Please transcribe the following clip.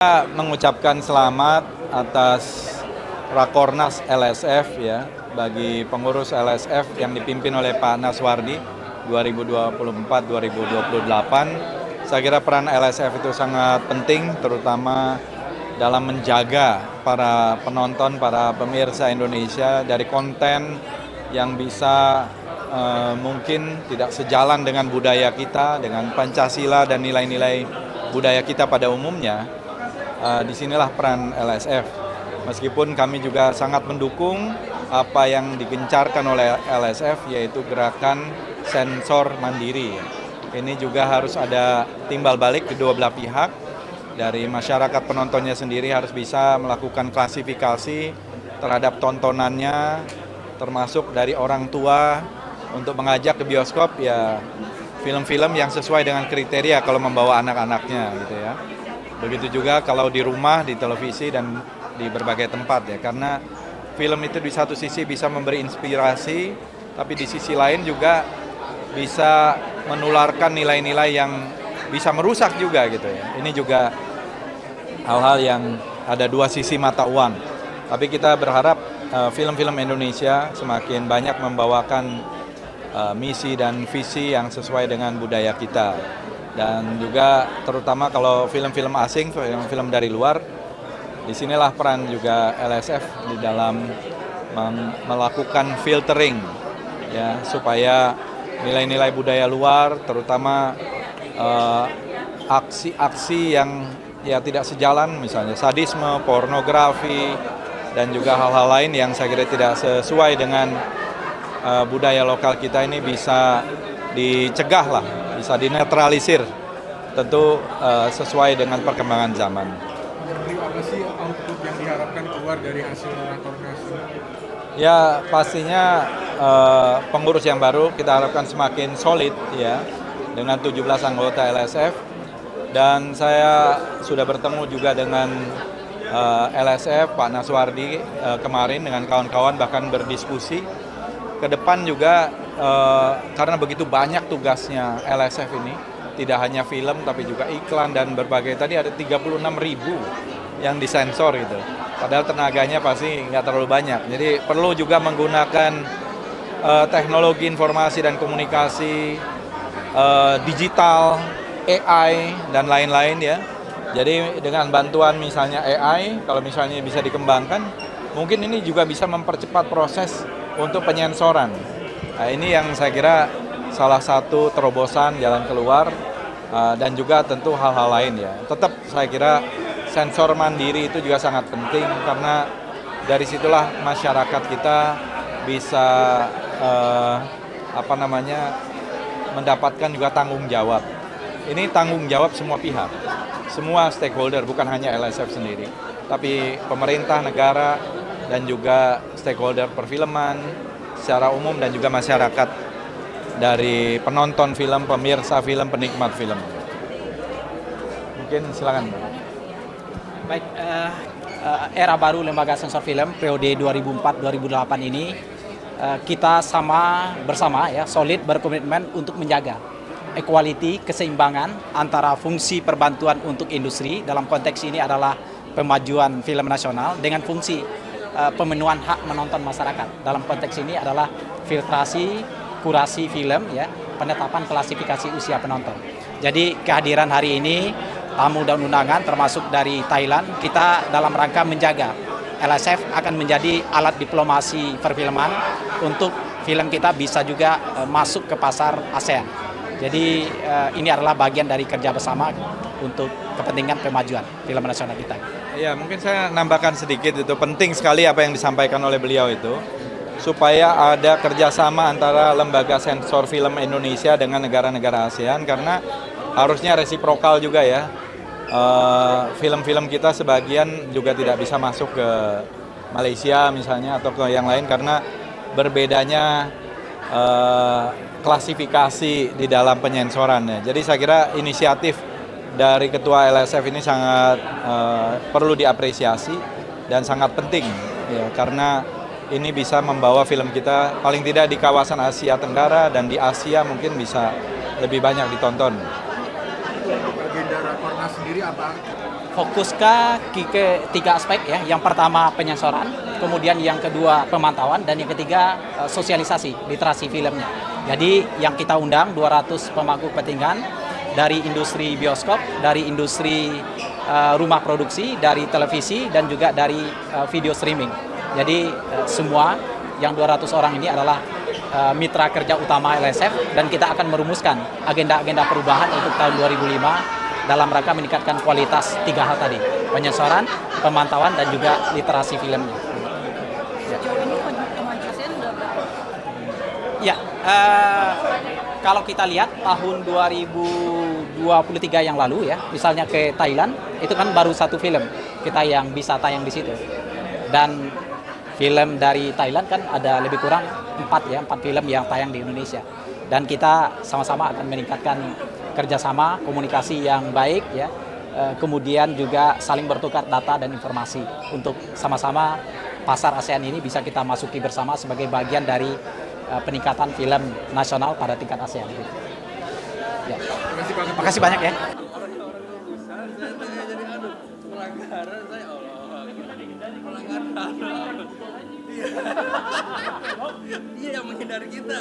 Saya mengucapkan selamat atas Rakornas LSF ya, bagi pengurus LSF yang dipimpin oleh Pak Naswardi 2024-2028. Saya kira peran LSF itu sangat penting, terutama dalam menjaga para penonton, para pemirsa Indonesia dari konten yang bisa mungkin tidak sejalan dengan budaya kita, dengan Pancasila dan nilai-nilai budaya kita pada umumnya. Disinilah peran LSF. Meskipun kami juga sangat mendukung apa yang digencarkan oleh LSF, yaitu gerakan sensor mandiri. Ini juga harus ada timbal balik kedua belah pihak. Dari masyarakat penontonnya sendiri harus bisa melakukan klasifikasi terhadap tontonannya, termasuk dari orang tua untuk mengajak ke bioskop ya film-film yang sesuai dengan kriteria kalau membawa anak-anaknya gitu ya. Begitu juga kalau di rumah, di televisi, dan di berbagai tempat ya. Karena film itu di satu sisi bisa memberi inspirasi, tapi di sisi lain juga bisa menularkan nilai-nilai yang bisa merusak juga gitu ya. Ini juga hal-hal yang ada dua sisi mata uang. Tapi kita berharap film-film Indonesia semakin banyak membawakan misi dan visi yang sesuai dengan budaya kita. Dan juga terutama kalau film-film asing, film-film dari luar, disinilah peran juga LSF di dalam melakukan filtering ya, supaya nilai-nilai budaya luar, terutama aksi-aksi yang ya tidak sejalan, misalnya sadisme, pornografi, dan juga hal-hal lain yang saya kira tidak sesuai dengan budaya lokal kita ini bisa dicegah lah, bisa dinetralisir, tentu sesuai dengan perkembangan zaman. Apa sih output yang diharapkan keluar dari hasil Rakornas? Ya pastinya pengurus yang baru kita harapkan semakin solid ya, dengan 17 anggota LSF, dan saya sudah bertemu juga dengan LSF, Pak Naswardi kemarin dengan kawan-kawan, bahkan berdiskusi ke depan juga karena begitu banyak tugasnya LSF ini, tidak hanya film tapi juga iklan dan berbagai, tadi ada 36.000 yang disensor gitu. Padahal tenaganya pasti nggak terlalu banyak. Jadi perlu juga menggunakan teknologi informasi dan komunikasi, digital, AI dan lain-lain ya. Jadi dengan bantuan misalnya AI, kalau misalnya bisa dikembangkan, mungkin ini juga bisa mempercepat proses untuk penyensoran. Nah, ini yang saya kira salah satu terobosan jalan keluar, dan juga tentu hal-hal lain ya. Tetap saya kira sensor mandiri itu juga sangat penting, karena dari situlah masyarakat kita bisa mendapatkan juga tanggung jawab. Ini tanggung jawab semua pihak, semua stakeholder, bukan hanya LSF sendiri, tapi pemerintah, negara, dan juga stakeholder perfilman secara umum, dan juga masyarakat dari penonton film, pemirsa film, penikmat film. Mungkin silakan. Baik, era baru Lembaga Sensor Film periode 2004-2008 ini kita bersama ya, solid berkomitmen untuk menjaga equality, keseimbangan antara fungsi perbantuan untuk industri, dalam konteks ini adalah pemajuan film nasional, dengan fungsi pemenuhan hak menonton masyarakat. Dalam konteks ini adalah filtrasi, kurasi film ya, penetapan klasifikasi usia penonton. Jadi kehadiran hari ini tamu dan undangan termasuk dari Thailand, kita dalam rangka menjaga LSF akan menjadi alat diplomasi perfilman untuk film kita bisa juga masuk ke pasar ASEAN. Jadi ini adalah bagian dari kerja bersama untuk kepentingan kemajuan film nasional kita. Ya, mungkin saya nambahkan sedikit, itu penting sekali apa yang disampaikan oleh beliau itu, supaya ada kerjasama antara lembaga sensor film Indonesia dengan negara-negara ASEAN, karena harusnya resiprokal juga ya. Film-film kita sebagian juga tidak bisa masuk ke Malaysia misalnya atau ke yang lain karena berbedanya klasifikasi di dalam penyensorannya. Jadi saya kira inisiatif dari Ketua LSF ini sangat perlu diapresiasi dan sangat penting ya, karena ini bisa membawa film kita paling tidak di kawasan Asia Tenggara dan di Asia mungkin bisa lebih banyak ditonton. Agenda Rakornas sendiri apa? fokus ke tiga aspek ya. Yang pertama penyensoran, kemudian yang kedua pemantauan, dan yang ketiga sosialisasi literasi filmnya. Jadi yang kita undang 200 pemangku kepentingan dari industri bioskop, dari industri rumah produksi, dari televisi, dan juga dari video streaming. Jadi semua yang 200 orang ini adalah mitra kerja utama LSF, dan kita akan merumuskan agenda-agenda perubahan untuk tahun 2005 dalam rangka meningkatkan kualitas tiga hal tadi: penyensoran, pemantauan, dan juga literasi filmnya. Sejauh ini kemajuan udah berapa? Ya, kalau kita lihat tahun 2023 yang lalu ya, misalnya ke Thailand, itu kan baru satu film kita yang bisa tayang di situ. Dan film dari Thailand kan ada lebih kurang 4 film yang tayang di Indonesia. Dan kita sama-sama akan meningkatkan kerjasama, komunikasi yang baik ya, kemudian juga saling bertukar data dan informasi untuk sama-sama pasar ASEAN ini bisa kita masuki bersama sebagai bagian dari peningkatan film nasional pada tingkat ASEAN. Ya. Terima kasih banyak ya. Dia yang menghindari kita.